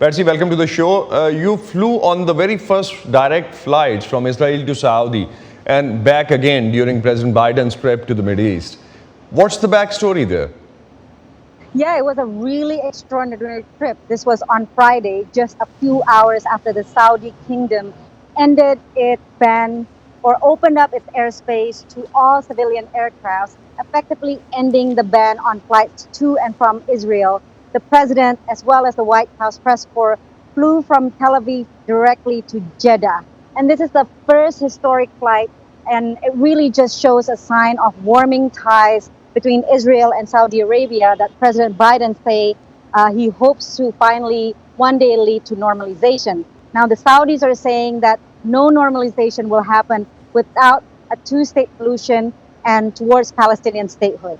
Patsy, welcome to the show. You flew on the very first direct flights from Israel to Saudi and back again during President Biden's trip to the Middle East. What's the backstory there? Yeah, it was a really extraordinary trip. This was on Friday, just a few hours after the Saudi kingdom ended its ban or opened up its airspace to all civilian aircrafts, effectively ending the ban on flights to and from Israel. The president, as well as the White House press corps, flew from Tel Aviv directly to Jeddah. And this is the first historic flight, and it really just shows a sign of warming ties between Israel and Saudi Arabia that President Biden say he hopes to finally one day lead to normalization. Now, the Saudis are saying that no normalization will happen without a two-state solution and towards Palestinian statehood.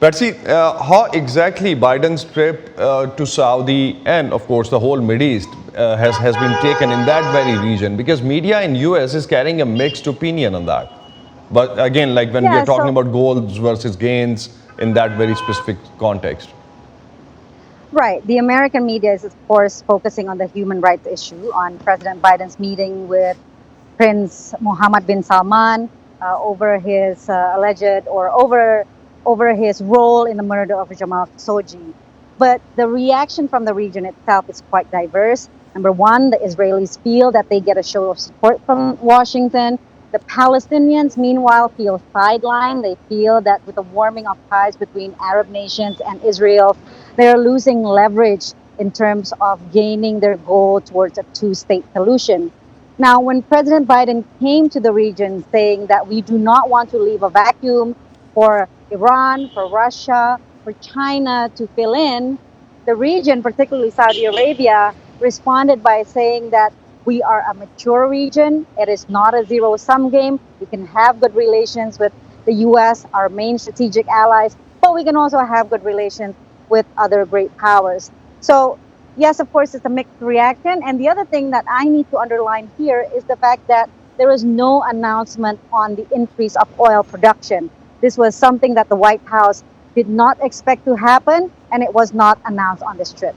Patsy, how exactly Biden's trip to Saudi and of course the whole Middle East has been taken in that very region? Because media in US is carrying a mixed opinion on that. But again, like when we are talking about goals versus gains in that very specific context. Right. The American media is, of course, focusing on the human rights issue, on President Biden's meeting with Prince Mohammed bin Salman over his alleged or over his role in the murder of Jamal Khashoggi. But the reaction from the region itself is quite diverse. Number one, the Israelis feel that they get a show of support from Washington. The Palestinians, meanwhile, feel sidelined. They feel that with the warming of ties between Arab nations and Israel, they're losing leverage in terms of gaining their goal towards a two-state solution. Now, when President Biden came to the region saying that we do not want to leave a vacuum for Iran, for Russia, for China to fill in, the region, particularly Saudi Arabia, responded by saying that we are a mature region. It is not a zero-sum game. We can have good relations with the U.S., our main strategic allies, but we can also have good relations with other great powers. So, yes, of course, it's a mixed reaction. And the other thing that I need to underline here is the fact that there is no announcement on the increase of oil production. This was something that the White House did not expect to happen, and it was not announced on this trip.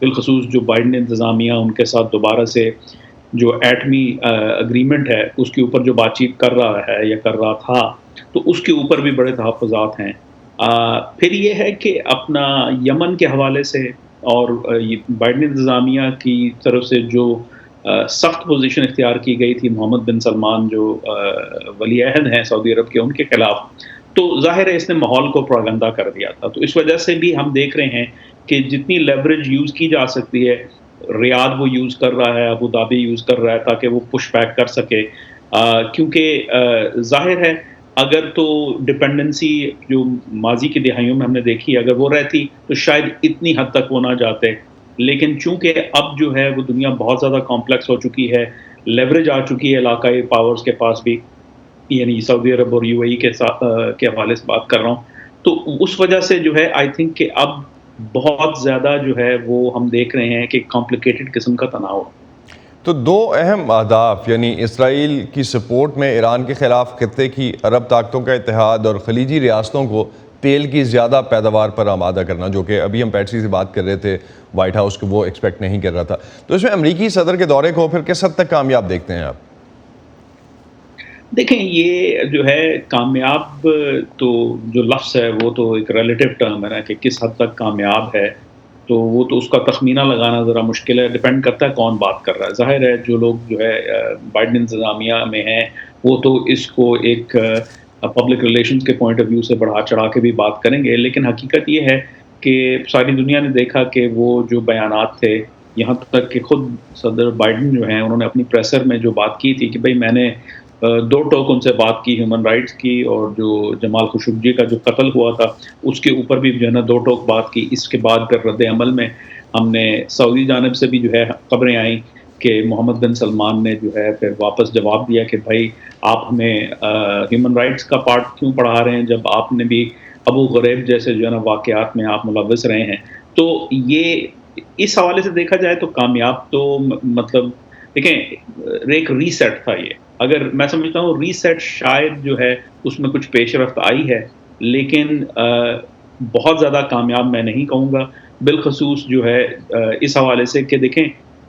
بالخصوص Joe Biden انتظامیہ ان کے ساتھ دوبارہ سے جو ایٹمی agreement ہے اس کے اوپر جو بات چیت کر رہا ہے یا کر رہا تھا، تو اس کے اوپر بھی بڑے تحفظات ہیں۔ پھر یہ ہے کہ اپنا یمن کے حوالے سے اور بائیڈن انتظامیہ کی طرف سے جو سخت پوزیشن اختیار کی گئی تھی محمد بن سلمان جو ولی عہد ہیں سعودی عرب کے، ان کے خلاف، تو ظاہر ہے اس نے ماحول کو پراگندہ کر دیا تھا۔ تو اس وجہ سے بھی ہم دیکھ رہے ہیں کہ جتنی لیوریج یوز کی جا سکتی ہے، ریاض وہ یوز کر رہا ہے، ابو دھابی یوز کر رہا ہے تاکہ وہ پش بیک کر سکے، کیونکہ ظاہر ہے اگر تو ڈپینڈنسی جو ماضی کی دہائیوں میں ہم نے دیکھی اگر وہ رہتی تو شاید اتنی حد تک وہ نہ جاتے، لیکن چونکہ اب جو ہے وہ دنیا بہت زیادہ کمپلیکس ہو چکی ہے، لیوریج آ چکی ہے علاقائی پاورز کے پاس بھی، یعنی سعودی عرب اور UAE کے حوالے سے بات کر رہا ہوں، تو اس وجہ سے جو ہے آئی تھنک کہ اب بہت زیادہ جو ہے وہ ہم دیکھ رہے ہیں کہ کمپلیکیٹڈ قسم کا تناؤ۔ تو دو اہم اہداف یعنی اسرائیل کی سپورٹ میں ایران کے خلاف خطے کی عرب طاقتوں کا اتحاد اور خلیجی ریاستوں کو تیل کی زیادہ پیداوار پر آمادہ کرنا، جو کہ ابھی ہم پیٹسی سے بات کر رہے تھے وائٹ ہاؤس کو وہ ایکسپیکٹ نہیں کر رہا تھا، تو اس میں امریکی صدر کے دورے کو پھر کس حد تک کامیاب دیکھتے ہیں آپ؟ دیکھیں یہ جو ہے کامیاب تو جو لفظ ہے وہ تو ایک ریلیٹیو ٹرم ہے نا کہ کس حد تک کامیاب ہے، تو وہ تو اس کا تخمینہ لگانا ذرا مشکل ہے، ڈپینڈ کرتا ہے کون بات کر رہا ہے۔ ظاہر ہے جو لوگ جو ہے بائیڈن انتظامیہ میں ہیں وہ تو اس کو ایک پبلک ریلیشنز کے پوائنٹ آف ویو سے بڑھا چڑھا کے بھی بات کریں گے، لیکن حقیقت یہ ہے کہ ساری دنیا نے دیکھا کہ وہ جو بیانات تھے، یہاں تک کہ خود صدر بائیڈن جو ہیں انہوں نے اپنی پریسر میں جو بات کی تھی کہ بھائی میں نے دو ٹوک ان سے بات کی ہیومن رائٹس کی، اور جو جمال خشوگی کا جو قتل ہوا تھا اس کے اوپر بھی جو ہے نا دو ٹوک بات کی۔ اس کے بعد پھر رد عمل میں ہم نے سعودی جانب سے بھی جو ہے خبریں آئیں کہ محمد بن سلمان نے جو ہے پھر واپس جواب دیا کہ بھائی آپ ہمیں ہیومن رائٹس کا پارٹ کیوں پڑھا رہے ہیں جب آپ نے بھی ابو غریب جیسے جو ہے نا واقعات میں آپ ملوث رہے ہیں۔ تو یہ اس حوالے سے دیکھا جائے تو کامیاب تو مطلب دیکھیں ایک ریسیٹ تھا، یہ اگر میں سمجھتا ہوں ریسیٹ شاید جو ہے اس میں کچھ پیش رفت آئی ہے، لیکن بہت زیادہ کامیاب میں نہیں کہوں گا، بالخصوص جو ہے اس حوالے سے کہ دیکھیں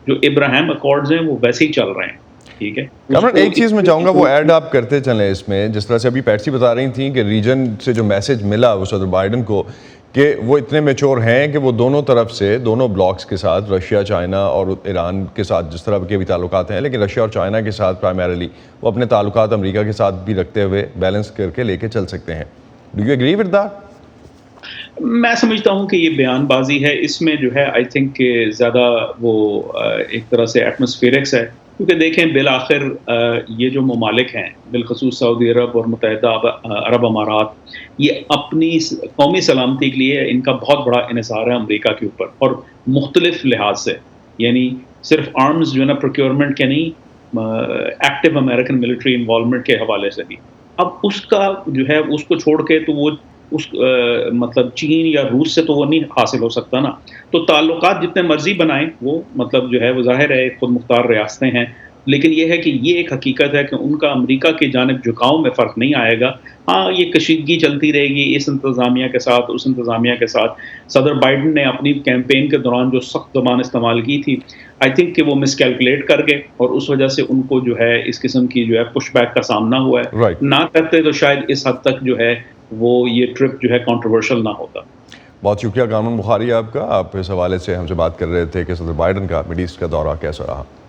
جو ابراہیم اکارڈز ہیں وہ ویسے ہی چل رہے ہیں، ٹھیک ہے۔ کامران ایک چیز میں چاہوں گا وہ ایڈ آپ کرتے چلیں اس میں، جس طرح سے ابھی پیٹسی بتا رہی تھیں کہ ریجن سے جو میسج ملا وہ صدر بائیڈن کو کہ وہ اتنے میچور ہیں کہ وہ دونوں طرف سے دونوں بلاکس کے ساتھ رشیا چائنا اور ایران کے ساتھ جس طرح کے بھی تعلقات ہیں، لیکن رشیا اور چائنا کے ساتھ پرائمریلی وہ اپنے تعلقات امریکہ کے ساتھ بھی رکھتے ہوئے بیلنس کر کے لے کے چل سکتے ہیں۔ Do you agree with that? میں سمجھتا ہوں کہ یہ بیان بازی ہے، اس میں جو ہے آئی تھنک کہ زیادہ وہ ایک طرح سے ایٹماسفیرکس ہے، کیونکہ دیکھیں بالآخر یہ جو ممالک ہیں بالخصوص سعودی عرب اور متحدہ عرب امارات، یہ اپنی قومی سلامتی کے لیے ان کا بہت بڑا انحصار ہے امریکہ کے اوپر، اور مختلف لحاظ سے، یعنی صرف آرمز جو ہے نا پروکیورمنٹ کے نہیں، ایکٹیو امریکن ملٹری انوالومنٹ کے حوالے سے بھی۔ اب اس کا جو ہے اس کو چھوڑ کے تو وہ اس مطلب چین یا روس سے تو وہ نہیں حاصل ہو سکتا نا، تو تعلقات جتنے مرضی بنائیں وہ مطلب جو ہے وہ ظاہر ہے خود مختار ریاستیں ہیں، لیکن یہ ہے کہ یہ ایک حقیقت ہے کہ ان کا امریکہ کی جانب جھکاؤ میں فرق نہیں آئے گا۔ ہاں یہ کشیدگی چلتی رہے گی اس انتظامیہ کے ساتھ اس انتظامیہ کے ساتھ۔ صدر بائیڈن نے اپنی کیمپین کے دوران جو سخت زبان استعمال کی تھی، آئی تھنک کہ وہ مس کیلکولیٹ کر گئے اور اس وجہ سے ان کو جو ہے اس قسم کی جو ہے پش بیک کا سامنا ہوا ہے۔ Right. نہ کرتے تو شاید اس حد تک جو ہے وہ یہ ٹرپ جو ہے کنٹروورشل نہ ہوتا۔ بہت شکریہ کامران بخاری آپ کا، آپ اس حوالے سے ہم سے بات کر رہے تھے کہ صدر بائیڈن کا مڈل ایسٹ کا دورہ کیسا رہا۔